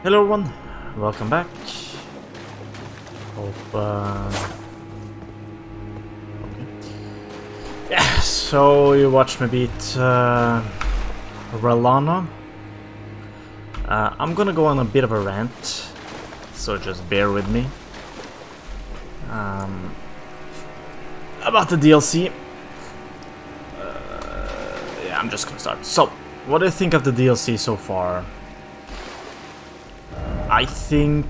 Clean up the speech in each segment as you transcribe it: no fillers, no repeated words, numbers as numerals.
Hello everyone, welcome back. Hope, okay. Yeah, so you watched me beat Ralana. I'm gonna go on a bit of a rant, so just bear with me. About the DLC. Yeah, I'm just gonna start. So, what do you think of the DLC so far? I think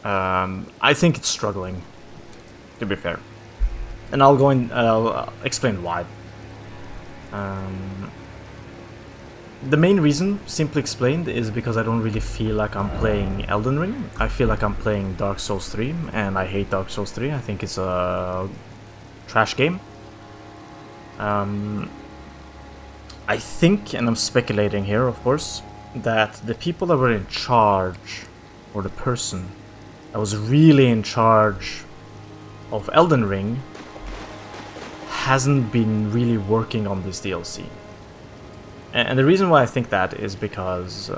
it's struggling, to be fair, and I'll explain why. The main reason, simply explained, is because I don't really feel like I'm playing Elden Ring. I feel like I'm playing Dark Souls 3, and I hate Dark Souls 3. I think it's a trash game. I think, and I'm speculating here, of course, that the people that were in charge, or the person that was really in charge of Elden Ring, hasn't been really working on this DLC. And the reason why I think that is because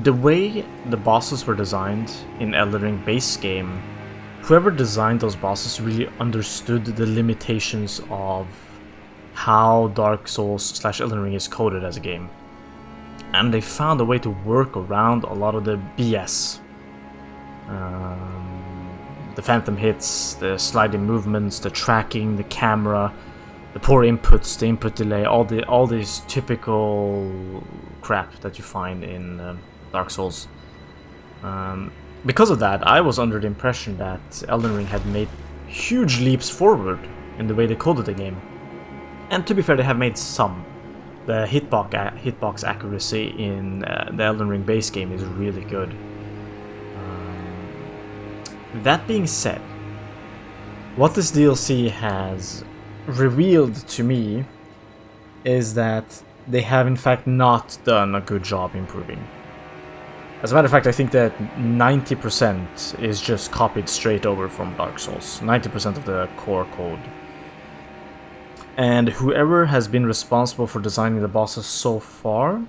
the way the bosses were designed in Elden Ring base game, whoever designed those bosses really understood the limitations of how Dark Souls / Elden Ring is coded as a game. And they found a way to work around a lot of the BS. The phantom hits, the sliding movements, the tracking, the camera, the poor inputs, the input delay, all these typical crap that you find in Dark Souls. Because of that, I was under the impression that Elden Ring had made huge leaps forward in the way they coded the game. And to be fair, they have made some. The hitbox accuracy in the Elden Ring base game is really good. That being said, what this DLC has revealed to me is that they have in fact not done a good job improving. As a matter of fact, I think that 90% is just copied straight over from Dark Souls. 90% of the core code. And whoever has been responsible for designing the bosses so far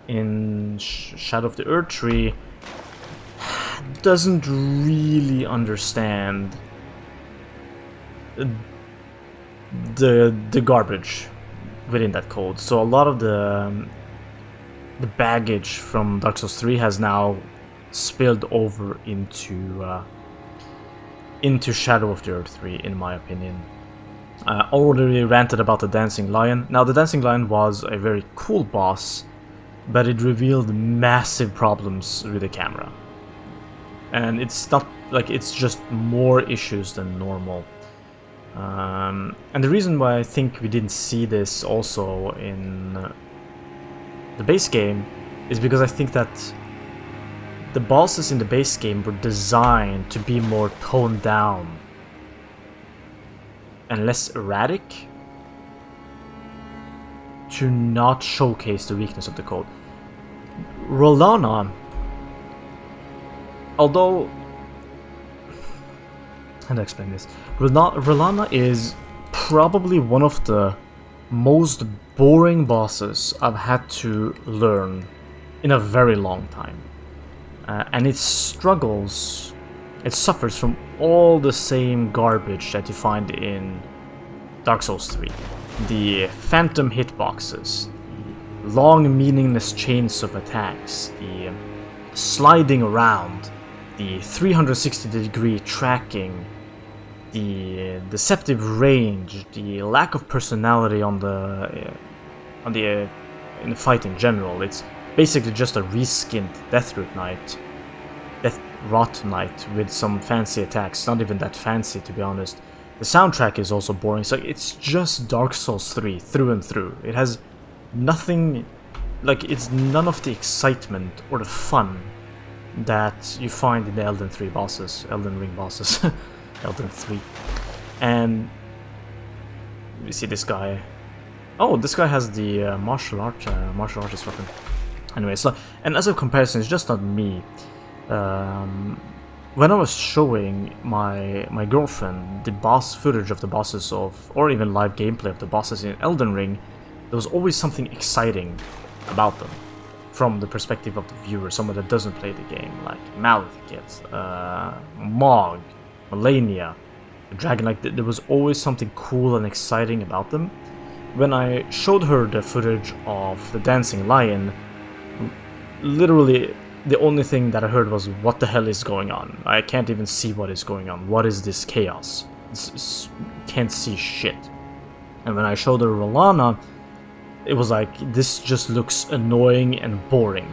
in Shadow of the Erdtree doesn't really understand the garbage within that code. So a lot of the baggage from Dark Souls 3 has now spilled over into Shadow of the Erdtree, in my opinion. Already ranted about the Dancing Lion. Now, the Dancing Lion was a very cool boss, but it revealed massive problems with the camera. And it's not like it's just more issues than normal. And the reason why I think we didn't see this also in the base game is because I think that the bosses in the base game were designed to be more toned down and less erratic, to not showcase the weakness of the code. Ralana, although, how do I explain this? Ralana is probably one of the most boring bosses I've had to learn in a very long time. And it struggles, it suffers from all the same garbage that you find in Dark Souls 3. The phantom hitboxes, the long meaningless chains of attacks, the sliding around, the 360-degree tracking, the deceptive range, the lack of personality in the fight in general. It's basically just a reskinned Death Rot Knight with some fancy attacks. Not even that fancy, to be honest. The soundtrack is also boring. So it's just Dark Souls 3 through and through. It has nothing, like, it's none of the excitement or the fun that you find in the Elden Ring bosses. Elden 3. And you see this guy. Oh, this guy has the martial artist weapon. Anyway, so, and as a comparison, it's just not me. When I was showing my girlfriend the boss footage of the bosses or even live gameplay of the bosses in Elden Ring, there was always something exciting about them from the perspective of the viewer, someone that doesn't play the game, like Malekith, Mog, Melania, Dragon. Like there was always something cool and exciting about them. When I showed her the footage of the dancing lion, literally the only thing that I heard was, what the hell is going on? I can't even see what is going on. What is this chaos? Can't see shit. And when I showed her Rolana, it was like, this just looks annoying and boring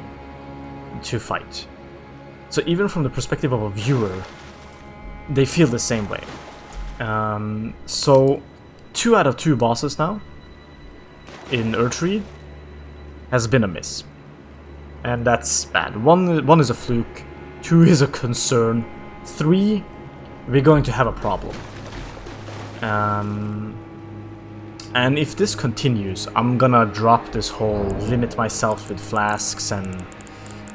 to fight. So even from the perspective of a viewer, they feel the same way. So 2 out of 2 bosses now in Erdtree has been a miss. And that's bad. One is a fluke, 2 is a concern, 3, we're going to have a problem. And if this continues, I'm gonna drop this whole limit myself with flasks and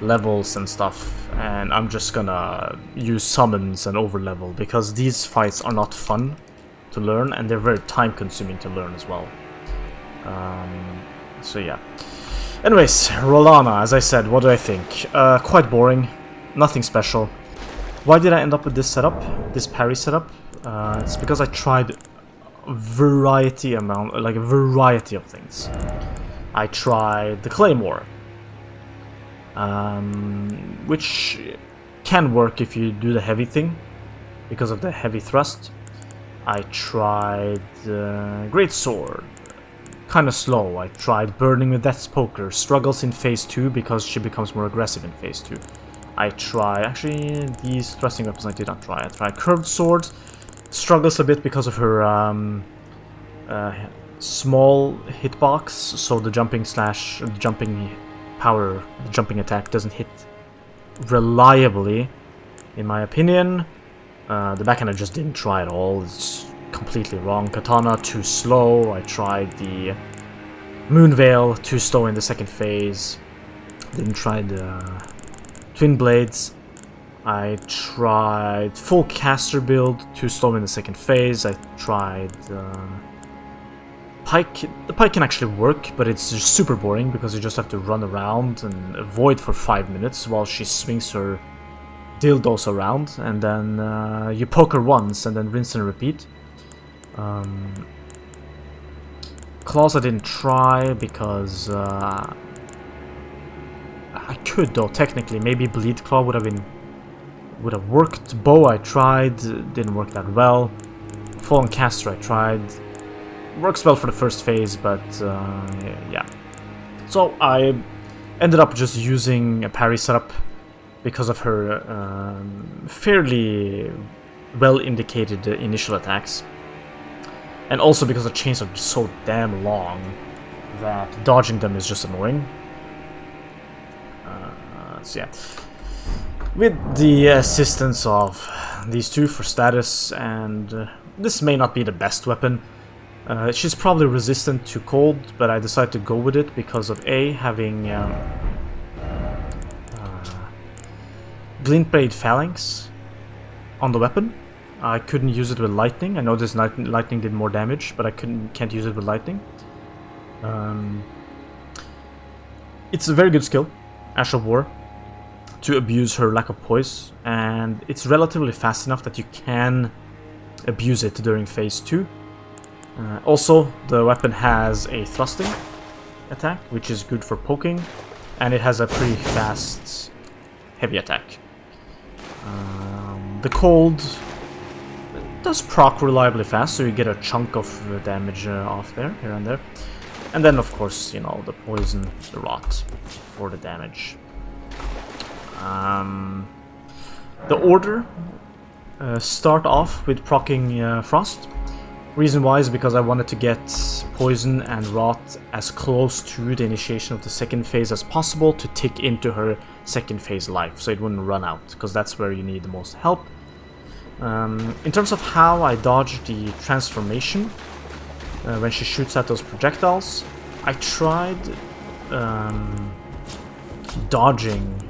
levels and stuff, and I'm just gonna use summons and overlevel, because these fights are not fun to learn, and they're very time consuming to learn as well. So yeah. Anyways, Rolana, as I said, what do I think? Quite boring, nothing special. Why did I end up with this setup, this parry setup? It's because I tried a variety of things. I tried the Claymore, which can work if you do the heavy thing, because of the heavy thrust. I tried Great Sword, kind of slow. I tried Burning with Death's Poker, struggles in phase 2 because she becomes more aggressive in phase 2. I tried, actually, these thrusting weapons I did not try. I tried Curved Sword, struggles a bit because of her small hitbox, so the jumping attack doesn't hit reliably, in my opinion. The backhand I just didn't try at all. It's completely wrong. Katana, too slow. I tried the Moonveil, too slow in the second phase. Didn't try the Twin Blades. I tried full caster build, too slow in the second phase. I tried Pike. The Pike can actually work, but it's just super boring because you just have to run around and avoid for 5 minutes while she swings her dildos around, and then you poke her once and then rinse and repeat. Claws I didn't try because I could, though, technically. Maybe Bleed Claw would have worked. Bow I tried, didn't work that well. Fallen Caster I tried, works well for the first phase, but yeah. So I ended up just using a parry setup because of her fairly well indicated initial attacks, and also because the chains are so damn long that dodging them is just annoying. So yeah, with the assistance of these two for status, and this may not be the best weapon. She's probably resistant to cold, but I decided to go with it because of A, having Glintblade Phalanx on the weapon. I couldn't use it with lightning. I know this lightning did more damage, but I can't use it with lightning. It's a very good skill, Ash of War, to abuse her lack of poise, and it's relatively fast enough that you can abuse it during phase 2. Also, the weapon has a thrusting attack, which is good for poking, and it has a pretty fast heavy attack. The cold does proc reliably fast, so you get a chunk of damage off there, here and there. And then, of course, you know, the poison, the rot for the damage. The order start off with proccing Frost. Reason why is because I wanted to get poison and rot as close to the initiation of the second phase as possible to tick into her second phase life, so it wouldn't run out, because that's where you need the most help. In terms of how I dodged the transformation when she shoots at those projectiles, I tried dodging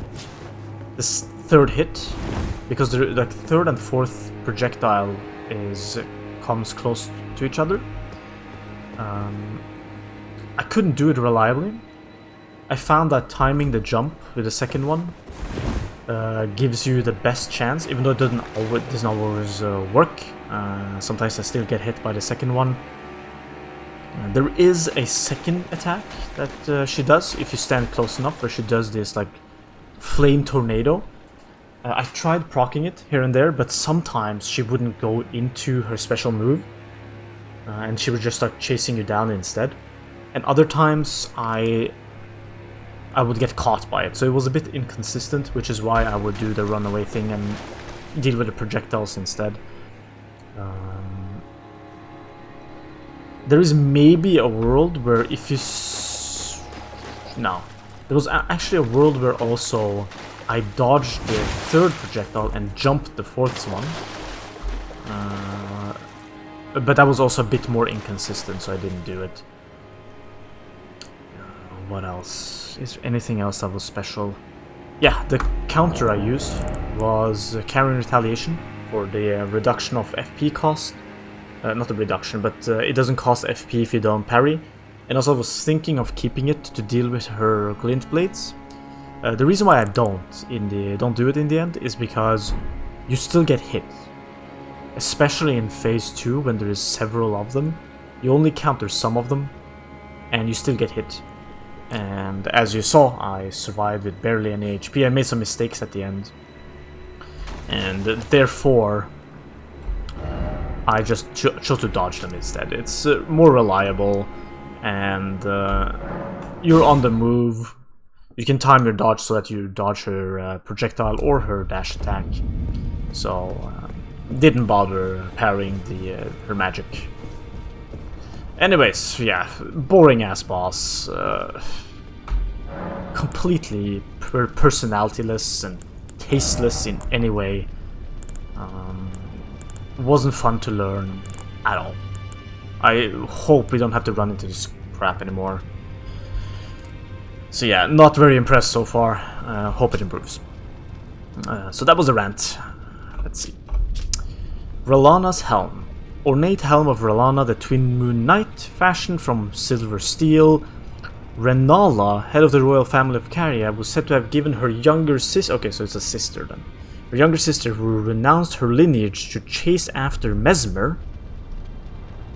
this third hit, because the third and fourth projectile comes close to each other. I couldn't do it reliably, I found that timing the jump with the second one gives you the best chance, even though it doesn't always work. Sometimes I still get hit by the second one. There is a second attack that she does if you stand close enough, where she does this like flame tornado. I tried proccing it here and there, but sometimes she wouldn't go into her special move, and she would just start chasing you down instead. And other times I would get caught by it, so it was a bit inconsistent, which is why I would do the runaway thing and deal with the projectiles instead. There is maybe a world where if you... No. There was actually a world where also I dodged the third projectile and jumped the fourth one. But that was also a bit more inconsistent, so I didn't do it. What else? Is there anything else that was special? Yeah, the counter I used was carrying retaliation for the reduction of FP cost. Not a reduction, but it doesn't cost FP if you don't parry. And also I was thinking of keeping it to deal with her glint blades. The reason why I don't do it in the end is because you still get hit. Especially in phase 2 when there is several of them. You only counter some of them and you still get hit. And as you saw, I survived with barely any HP. I made some mistakes at the end. And therefore I just chose to dodge them instead. It's more reliable, and you're on the move. You can time your dodge so that you dodge her projectile or her dash attack. So, didn't bother parrying her magic. Anyways, yeah, boring ass boss. Completely personalityless and tasteless in any way. Wasn't fun to learn at all. I hope we don't have to run into this crap anymore. So yeah, not very impressed so far. Hope it improves. So that was the rant. Let's see. Rellana's helm. Ornate helm of Rellana, the Twin Moon Knight, fashioned from silver steel. Rennala, head of the royal family of Caria, was said to have given her younger sister... Okay, so it's a sister then. Her younger sister, who renounced her lineage to chase after Mesmer,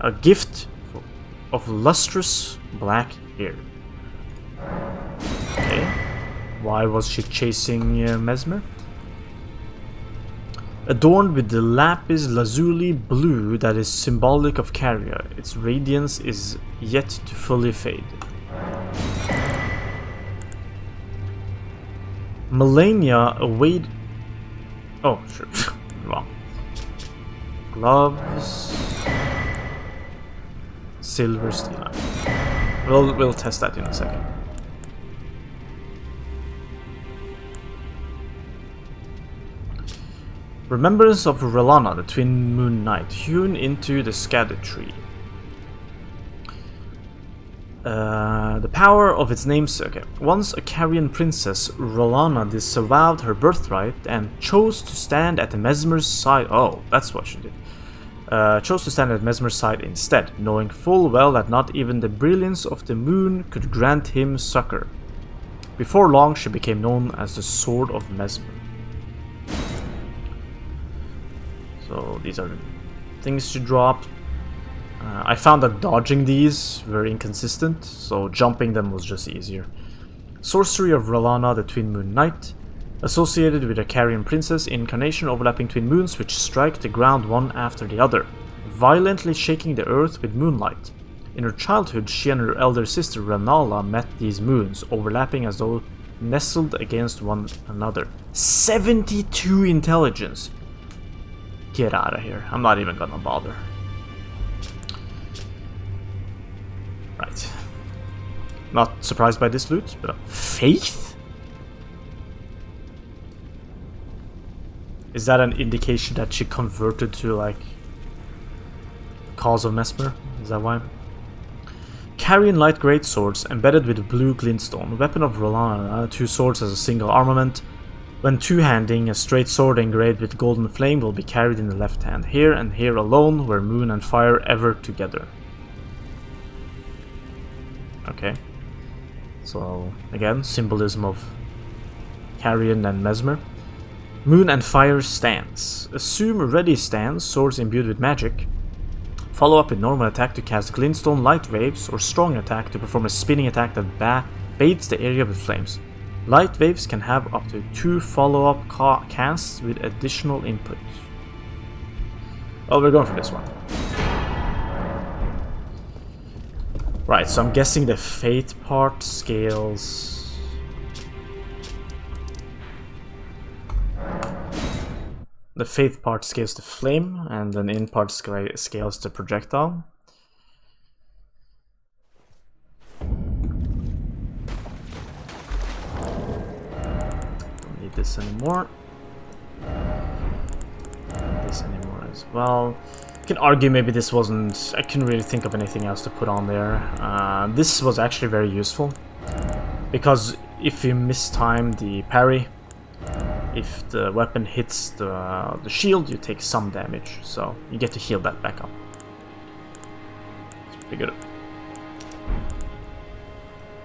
a gift of lustrous black hair. Okay. Why was she chasing Mesmer? Adorned with the lapis lazuli blue that is symbolic of Caria, its radiance is yet to fully fade. Melania await... Oh, sure. Wrong. Gloves... Silver steel. We'll test that in a second. Remembrance of Rellana, the Twin Moon Knight, hewn into the Scattered Tree. The power of its namesake. Okay. Once a Carian princess, Rellana disavowed her birthright and chose to stand at the Mesmer's side. Oh, that's what she did. Chose to stand at Mesmer's side instead, knowing full well that not even the brilliance of the moon could grant him succor. Before long, she became known as the Sword of Mesmer. So these are the things she dropped. I found that dodging these were inconsistent, so jumping them was just easier. Sorcery of Rellana, the Twin Moon Knight, associated with a Carian princess, incarnation overlapping twin moons which strike the ground one after the other, violently shaking the earth with moonlight. In her childhood, she and her elder sister Rennala met these moons, overlapping as though nestled against one another. 72 intelligence! Get out of here. I'm not even gonna bother. Right. Not surprised by this loot, but faith? Is that an indication that she converted to, like, Cause of Mesmer? Is that why? Carian light greatswords embedded with blue glintstone. Weapon of Rellana, 2 swords as a single armament. When two-handing, a straight sword engraved with golden flame will be carried in the left hand. Here and here alone, where moon and fire ever together. Okay. So again, symbolism of Carrion and Mesmer. Moon and Fire stance. Assume ready stance, swords imbued with magic. Follow up with normal attack to cast glintstone, light waves, or strong attack to perform a spinning attack that bathes the area with flames. Light waves can have up to 2 follow-up casts with additional input. Oh, we're going for this one. Right, so I'm guessing the fate part scales. The fate part scales the flame, and then in part scales the projectile. Don't need this anymore. Don't need this anymore as well. You can argue maybe this wasn't... I couldn't really think of anything else to put on there. This was actually very useful, because if you mistime the parry, if the weapon hits the shield, you take some damage, so you get to heal that back up. It's pretty good.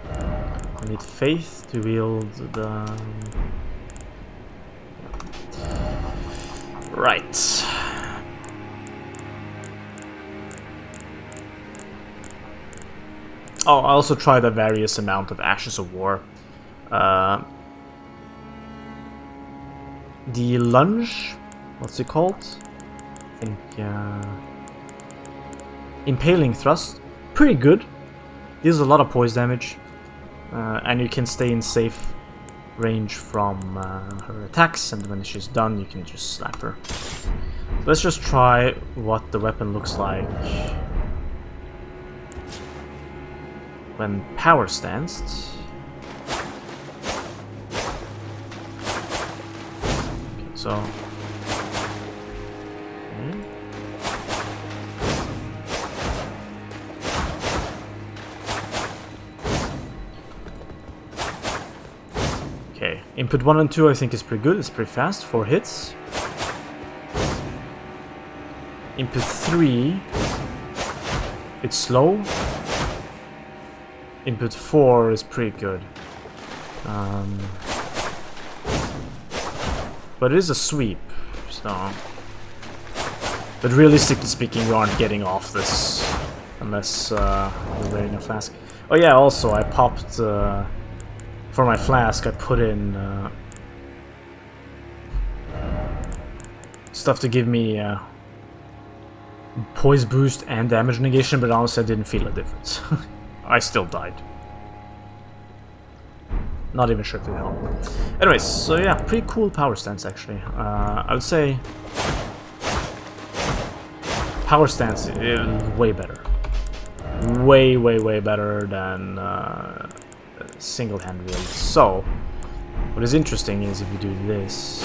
I need faith to wield the... Right. Oh, I also tried a various amount of Ashes of War. The lunge, what's it called? I think Impaling Thrust, pretty good. Deals a lot of poise damage, and you can stay in safe range from her attacks, and when she's done you can just slap her. Let's just try what the weapon looks like when power stanced. So, okay, input 1 and 2 I think is pretty good, it's pretty fast, 4 hits. Input 3, it's slow. Input 4 is pretty good. But it is a sweep, so... But realistically speaking, you aren't getting off this unless you're wearing a flask. Oh yeah, also I popped... for my flask, I put in... stuff to give me poise boost and damage negation, but honestly I didn't feel a difference. I still died. Not even sure if it helped. Anyways, so yeah, pretty cool power stance actually. I would say power stance is way better. Way better than single hand wield. So, what is interesting is if you do this.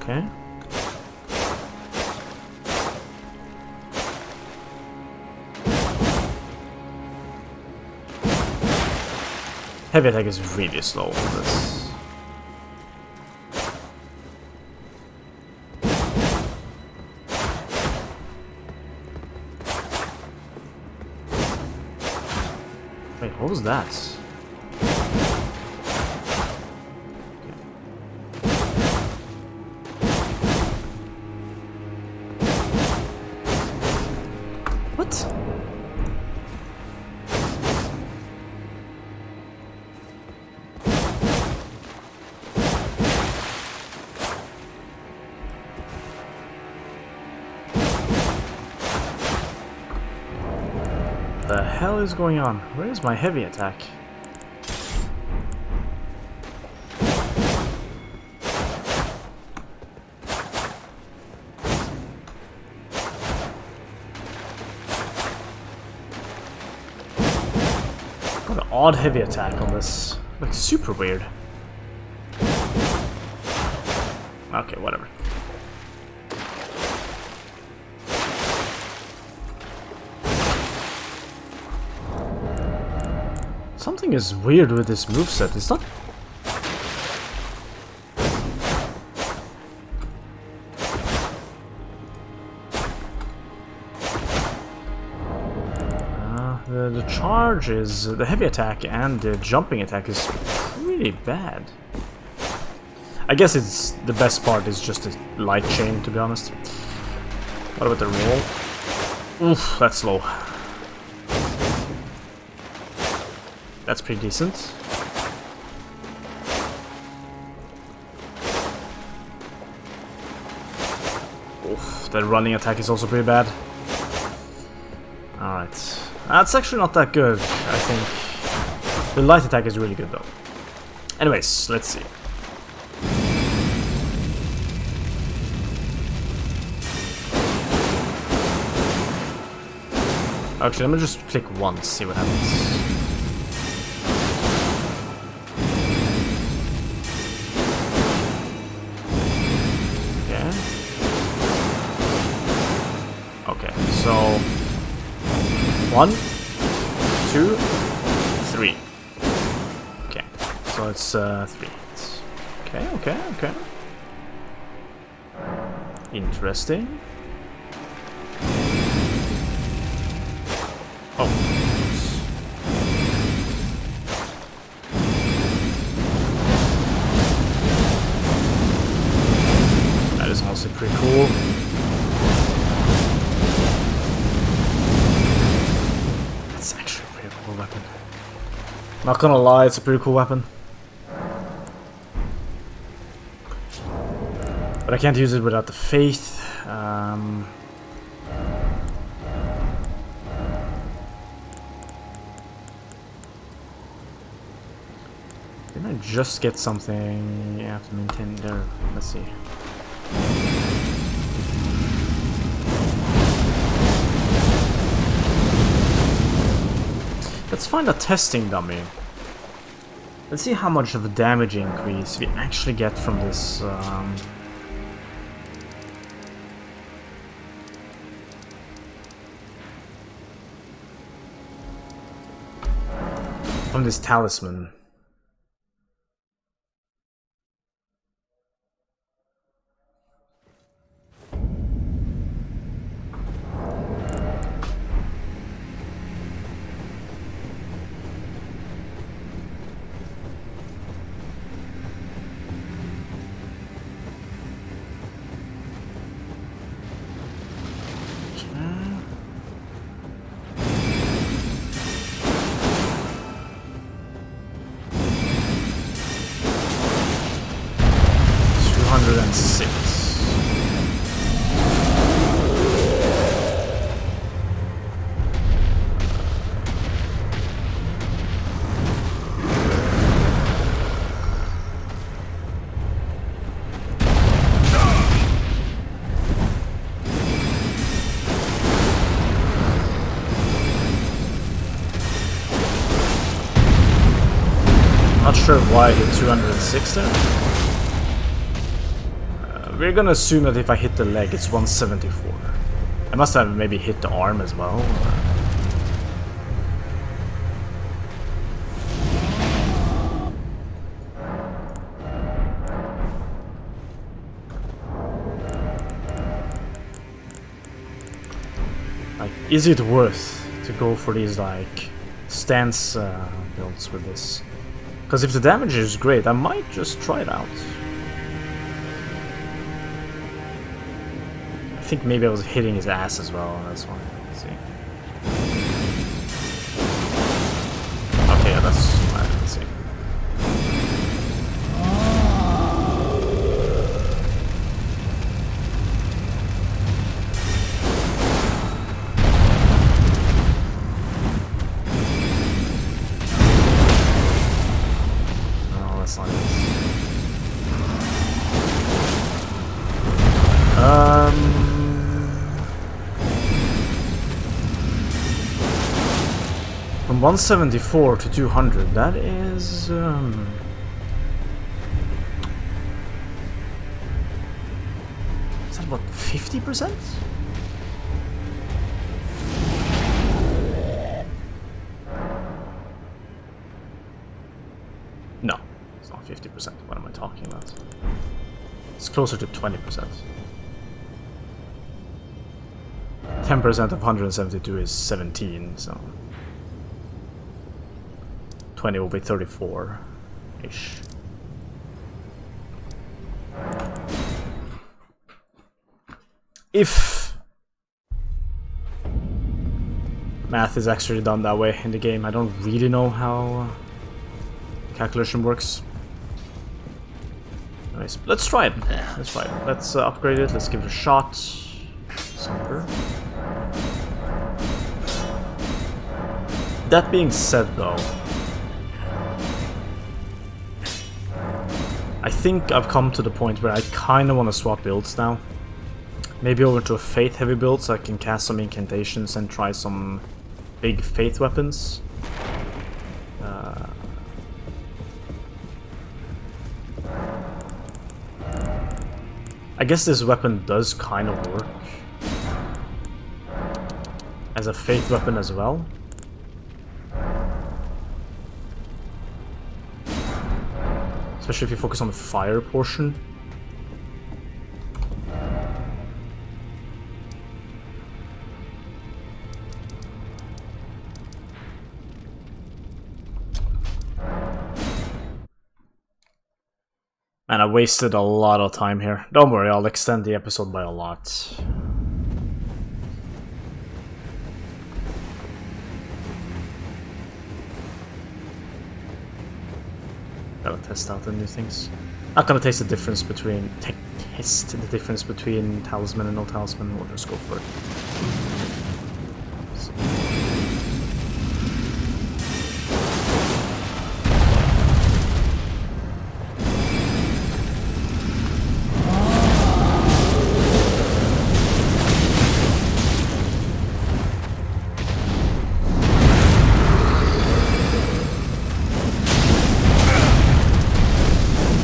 Okay. Heavy attack is really slow with this. Wait, what was that? What? The hell is going on? Where is my heavy attack? What an odd heavy attack on this. Like super weird. Okay, whatever. Something is weird with this moveset. It's not... The charge is... the heavy attack and the jumping attack is pretty bad. I guess it's... the best part is just the light chain, to be honest. What about the roll? Oof, that's low. That's pretty decent. Oof, the running attack is also pretty bad. Alright. That's actually not that good, I think. The light attack is really good, though. Anyways, let's see. Actually, let me just click once, see what happens. Okay. Okay, so 1, 2, 3. Okay, so it's 3. Okay, okay, okay. Interesting. Oh. That is also pretty cool. It's actually a pretty cool weapon. Not gonna lie, it's a pretty cool weapon. But I can't use it without the faith. Didn't I just get something? You have to maintain there. Let's see. Let's find a testing dummy. Let's see how much of a damage increase we actually get from this. From this talisman. Not sure why I hit 206 there. We're gonna assume that if I hit the leg, it's 174. I must have maybe hit the arm as well. Like, is it worth to go for these like stance builds with this? Because if the damage is great, I might just try it out. I think maybe I was hitting his ass as well, that's why. Let's see. Okay, yeah, that's fine. Let's see. From 174 to 200, that is... is that what, 50%? No, it's not 50%. What am I talking about? It's closer to 20%. 10% of 172 is 17, so... 20 will be 34-ish. If math is actually done that way in the game, I don't really know how calculation works. Anyways, let's try it. Let's try it. Let's upgrade it. Let's give it a shot. Somber. That being said, though, I think I've come to the point where I kind of want to swap builds now. Maybe over to a Faith heavy build so I can cast some incantations and try some big Faith weapons. I guess this weapon does kind of work as a Faith weapon as well. Especially if you focus on the fire portion. Man, I wasted a lot of time here. Don't worry, I'll extend the episode by a lot. Gotta test out the new things. Not gonna taste the difference between test the difference between talisman and no talisman. We'll just go for it.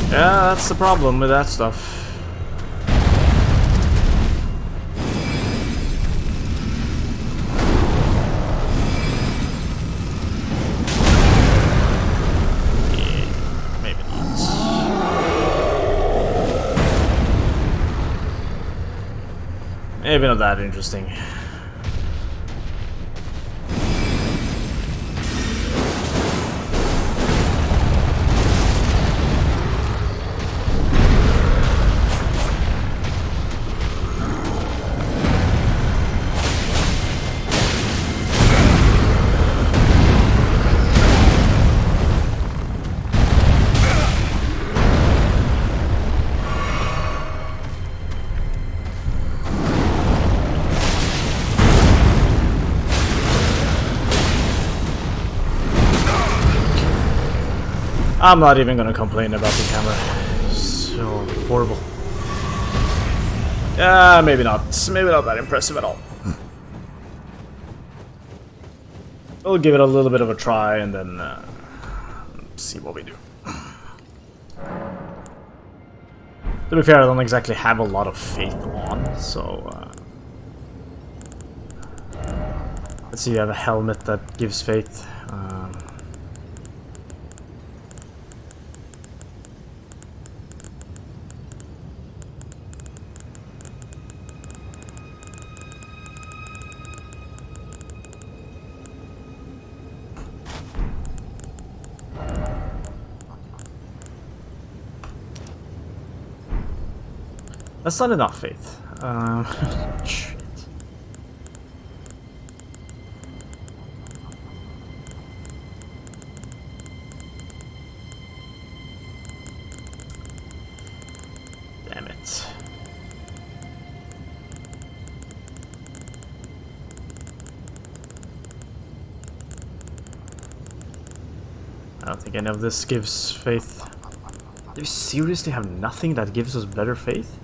Yeah, that's the problem with that stuff. Yeah, maybe not. Maybe not that interesting. I'm not even gonna complain about the camera. So horrible. Yeah, maybe not. Maybe not that impressive at all. We'll give it a little bit of a try and then see what we do. To be fair, I don't exactly have a lot of faith on, so let's see. You have a helmet that gives faith. That's not enough faith. Shit. Damn it. I don't think any of this gives faith. Do we seriously have nothing that gives us better faith?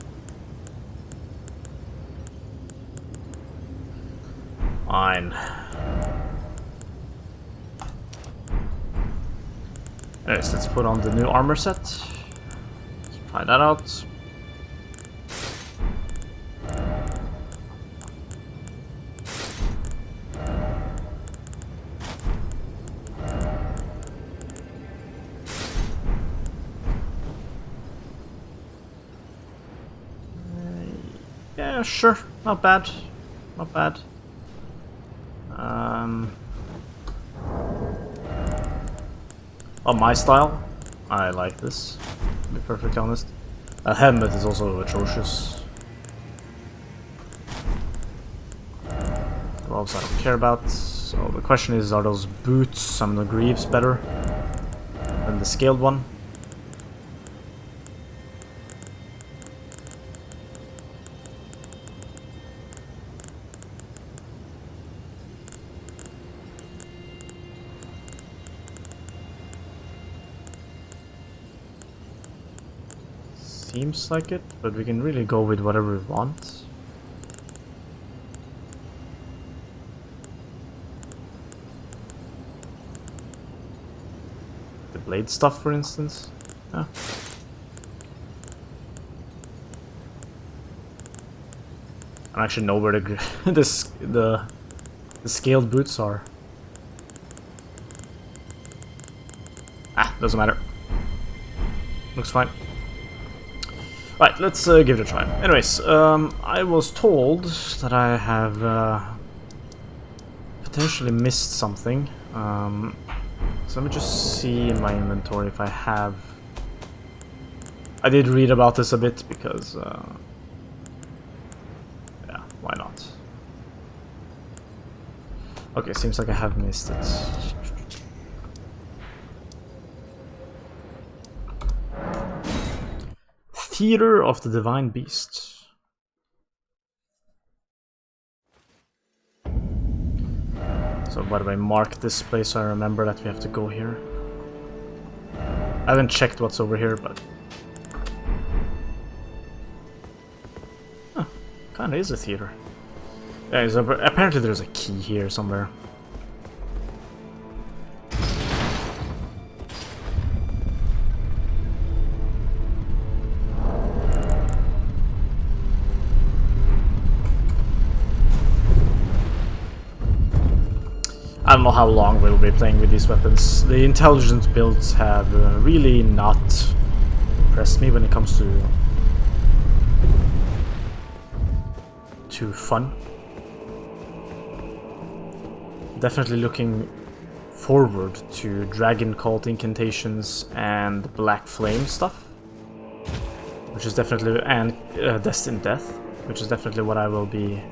Fine. Anyways, let's put on the new armor set. Let's try that out. Yeah, sure. Not bad. Not bad. On my style, I like this, to be perfectly honest. A helmet is also atrocious. Gloves I don't care about. So the question is, are those boots, I mean the greaves, better than the scaled one? Seems like it, but we can really go with whatever we want. The blade stuff, for instance. Yeah. I don't actually know where the scaled boots are. Ah, doesn't matter. Looks fine. Right, let's give it a try. Anyways, I was told that I have potentially missed something. So let me just see in my inventory if I have... I did read about this a bit because... yeah, why not? Okay, seems like I have missed it. Theater of the Divine Beast. So by the way, mark this place so I remember that we have to go here. I haven't checked what's over here, but... Huh, kinda is a theater. Yeah, apparently there's a key here somewhere. I don't know how long we'll be playing with these weapons. The intelligence builds have really not impressed me when it comes to fun. Definitely looking forward to Dragon Cult incantations and Black Flame stuff, which is definitely, and Destined Death, which is definitely what I will be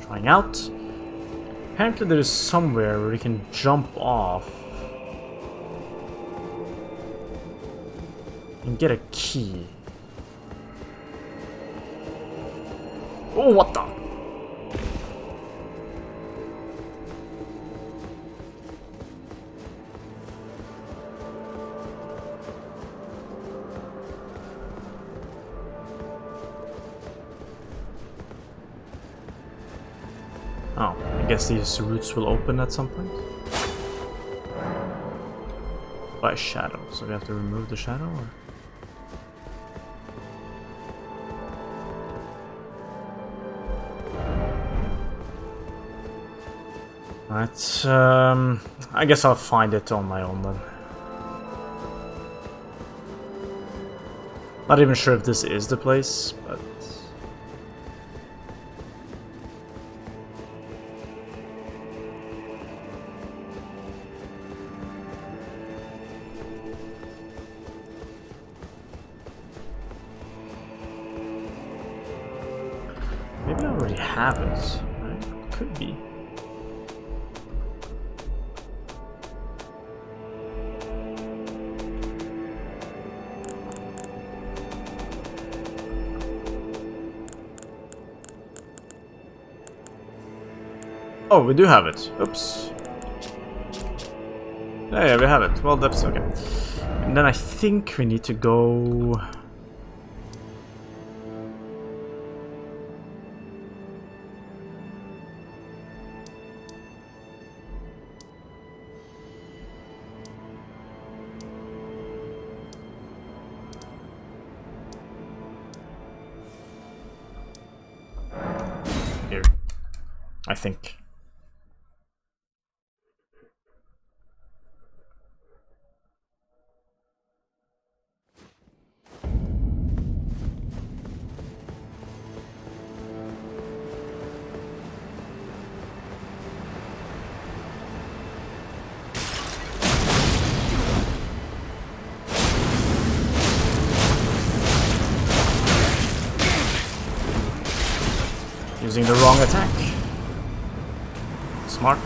trying out. Apparently there is somewhere where we can jump off and get a key. Oh, what the? Oh, I guess these routes will open at some point. By shadow, so we have to remove the shadow, or? Right, I guess I'll find it on my own then. Not even sure if this is the place, but... maybe I already have it, right? Could be. Oh, we do have it. Oops. Yeah, we have it. Well, that's okay. And then I think we need to go... here. I think. Using the wrong attack. Smart.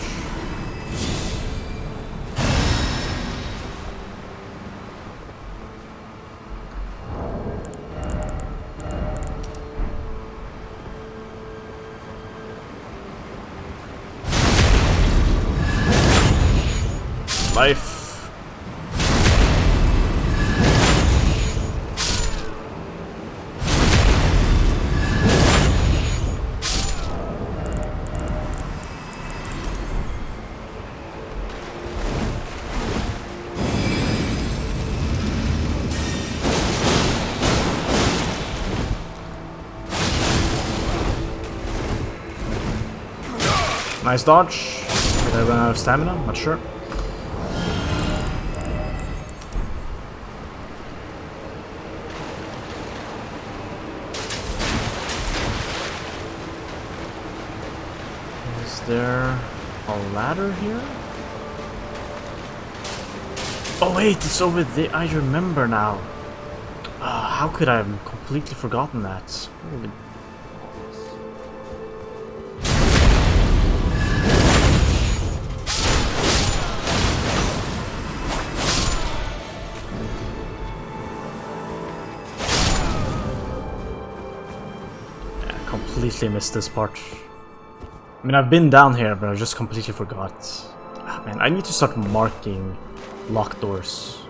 Life. Nice dodge. Did I run out of stamina? Not sure. Is there a ladder here? Oh wait, it's over there. I remember now. How could I have completely forgotten that? Holy. Completely missed this part. I mean, I've been down here, but I just completely forgot. Ah, man, I need to start marking locked doors.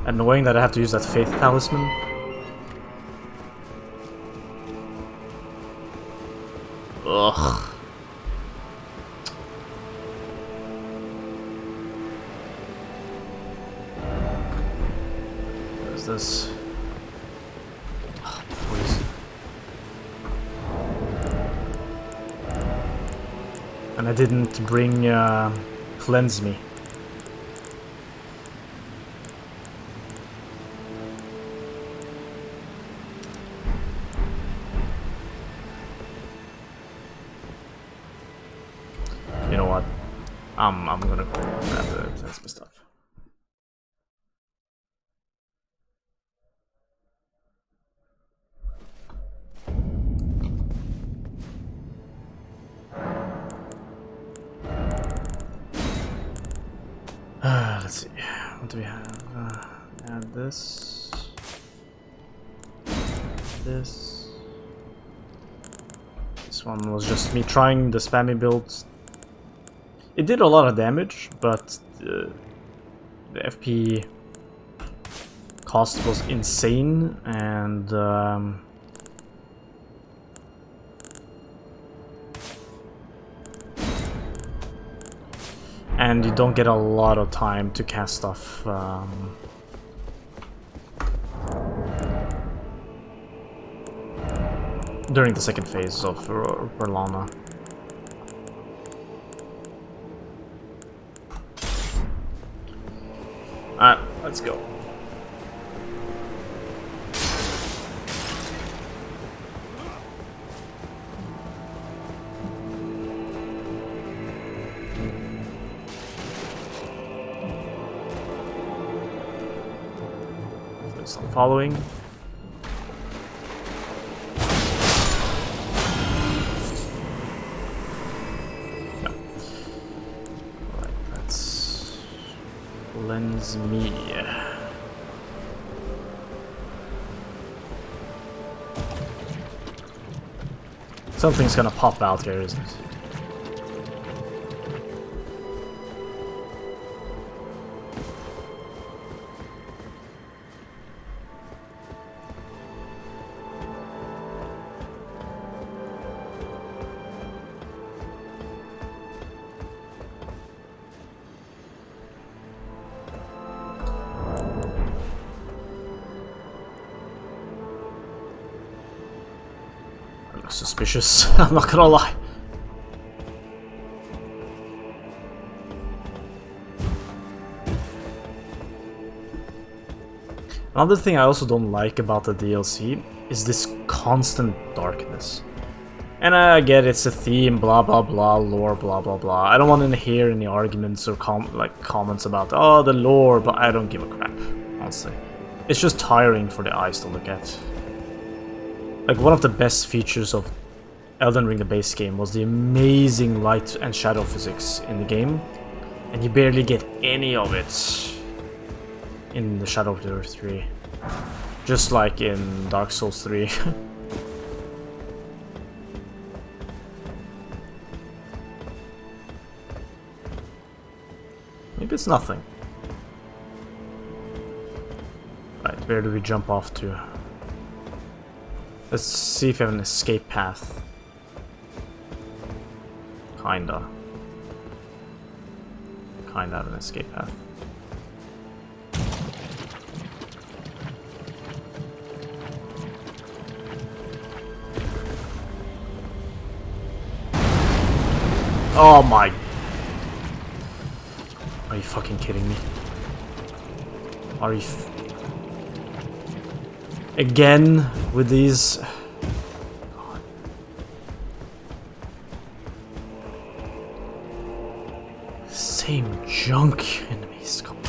Annoying that I have to use that faith talisman. Ugh. What is this? Oh, poison. And I didn't bring cleanse me. I'm gonna go grab the defensive stuff. Let's see. What do we have? Add this. This. This one was just me trying the spammy build. It did a lot of damage, but the FP cost was insane, and you don't get a lot of time to cast stuff. During the second phase of Verlana. Alright, let's go. It's not following. No. Alright, let's cleanse me. Something's gonna pop out here, isn't it? Suspicious, I'm not gonna lie. Another thing I also don't like about the DLC is this constant darkness. And I get it's a theme, blah blah blah, lore, blah blah blah. I don't want to hear any arguments or comments about, oh, the lore, but I don't give a crap, honestly. It's just tiring for the eyes to look at. Like, one of the best features of Elden Ring, the base game, was the amazing light and shadow physics in the game. And you barely get any of it in the Shadow of the Earth 3. Just like in Dark Souls 3. Maybe it's nothing. Right, where do we jump off to? Let's see if we have an escape path. Kinda have an escape path. Oh my... Are you fucking kidding me? Are you... Again with these... God. Same junk enemies, come on.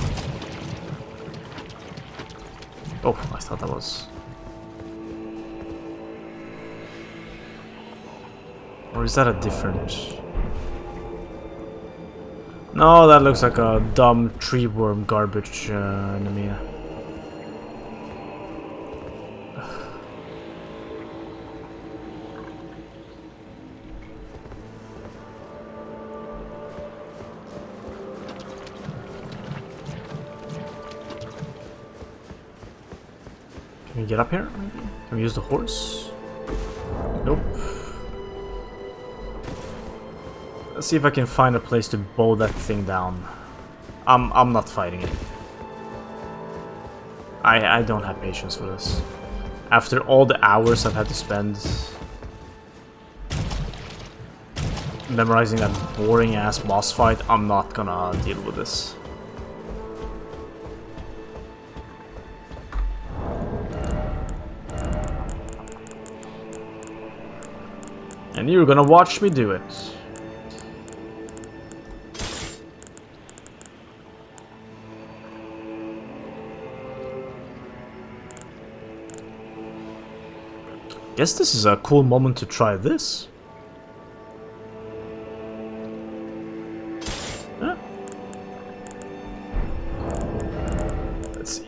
Oh, I thought that was... Or is that a different... No, that looks like a dumb tree worm garbage enemy. Can we get up here, maybe? Can we use the horse? Nope. Let's see if I can find a place to bow that thing down. I'm not fighting it. I don't have patience for this. After all the hours I've had to spend memorizing that boring ass boss fight, I'm not gonna deal with this. And you're gonna watch me do it. Guess this is a cool moment to try this. Huh? Let's see.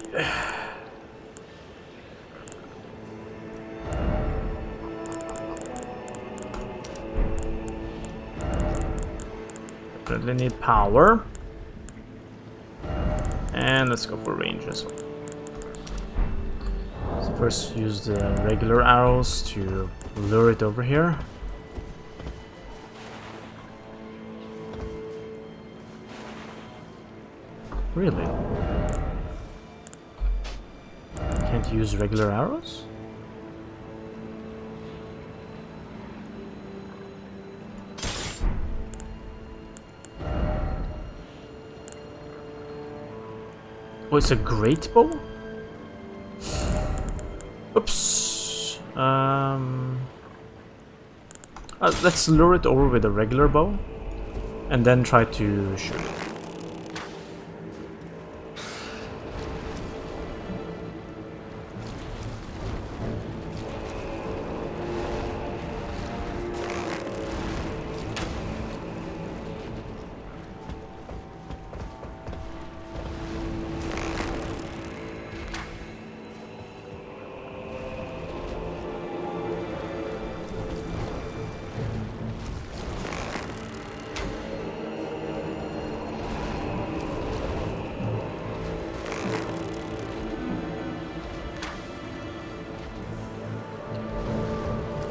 Definitely need power. And let's go for range as well. First, use the regular arrows to lure it over here. Really? Can't use regular arrows? Oh, it's a great bow? Oops. Let's lure it over with a regular bow, and then try to shoot it.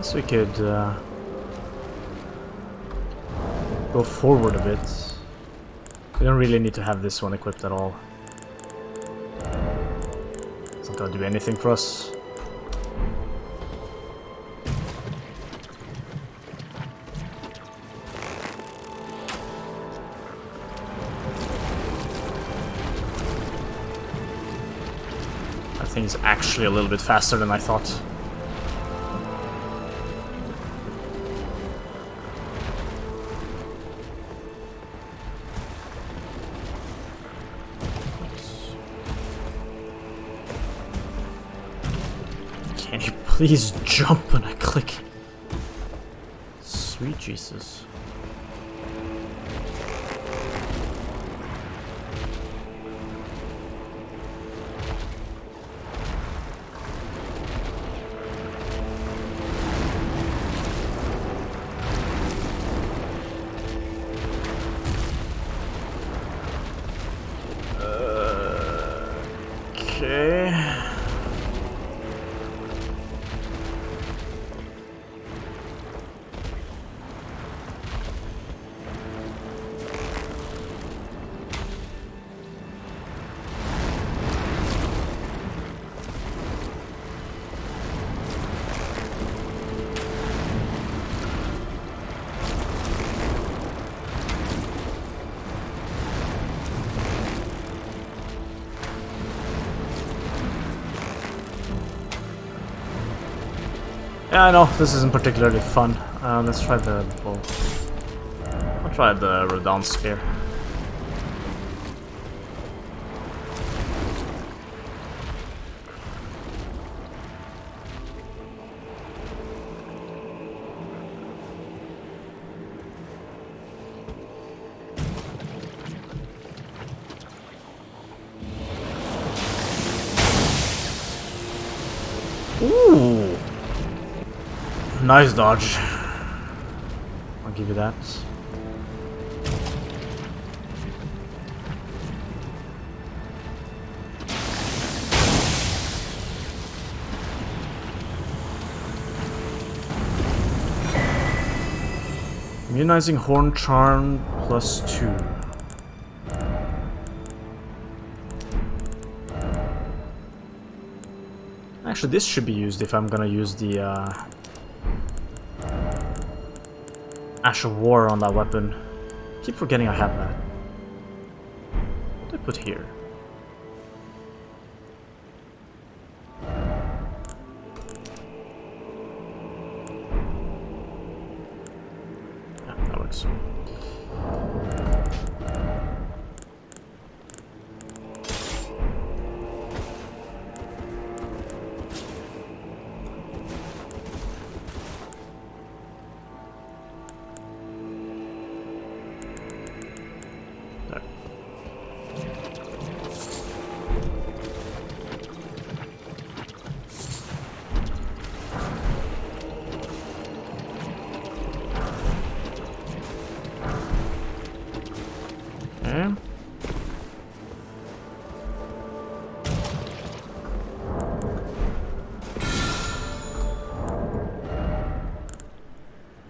So we could go forward a bit. We don't really need to have this one equipped at all. It's not gonna do anything for us. That thing is actually a little bit faster than I thought. Please jump when I click. Sweet Jesus. Okay. Yeah, I know, this isn't particularly fun. Let's try the bow. I'll try the Rodon Spear. Ooh! Nice dodge. I'll give you that. Immunizing Horn Charm +2. Actually, this should be used if I'm gonna use the Ash of War on that weapon. Keep forgetting I have that. What did I put here? Yeah, that works.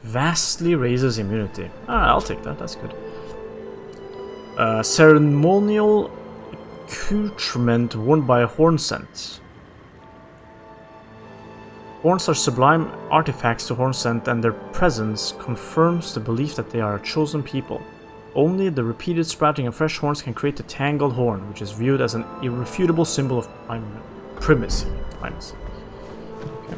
Vastly raises immunity. Ah, I'll take that, that's good. Ceremonial accoutrement worn by a horn scent. Horns are sublime artifacts to horn scent, and their presence confirms the belief that they are a chosen people. Only the repeated sprouting of fresh horns can create the tangled horn, which is viewed as an irrefutable symbol of primacy. Okay.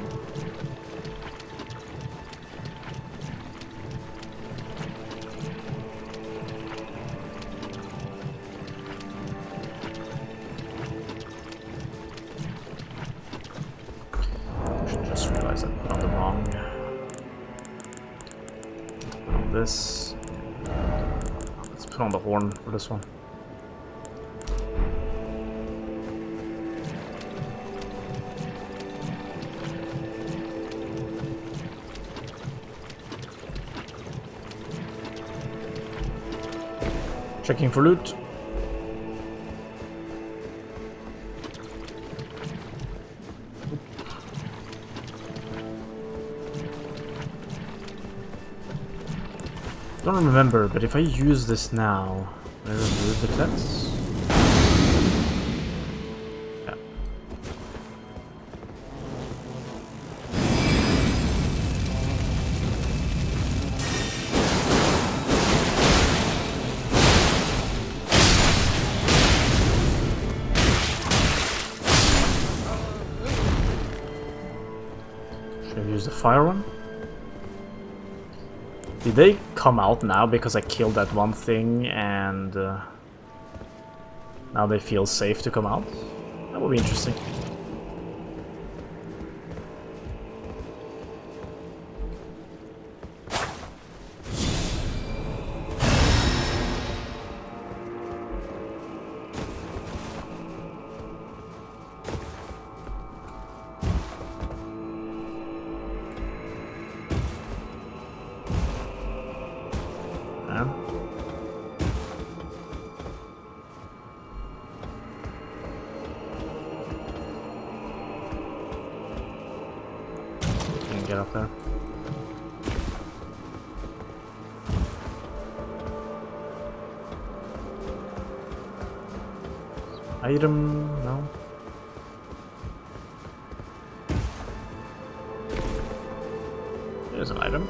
Just realized I put on the wrong. Put on this. Let's put on the horn for this one. Checking for loot. I don't remember, but if I use this now, I remove the clips. Yeah. Should I use the fire one? Did they come out now because I killed that one thing and now they feel safe to come out? That would be interesting. man. Can you get up there? Item? No. There's an item.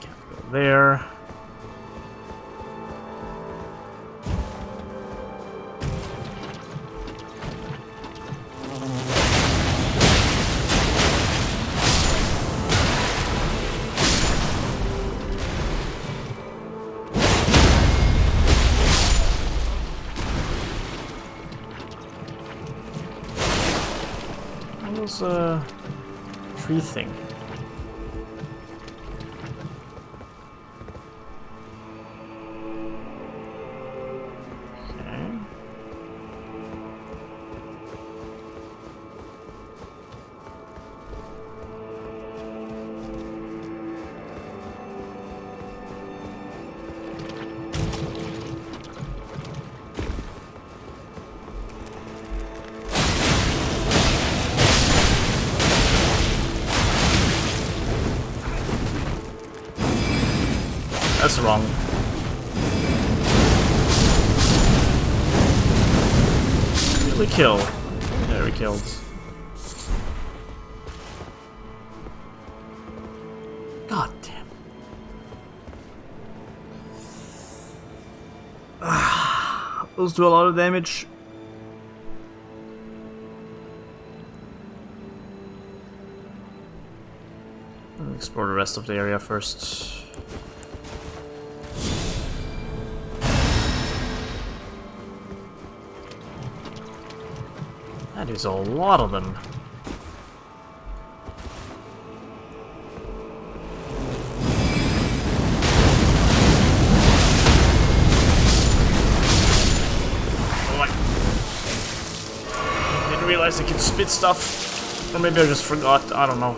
Can't go there. A tree thing. Okay. That's wrong. Really kill. There we killed. God damn. Those do a lot of damage. Let's explore the rest of the area first. That is a lot of them. Oh, I didn't realize I could spit stuff. Or maybe I just forgot, I don't know.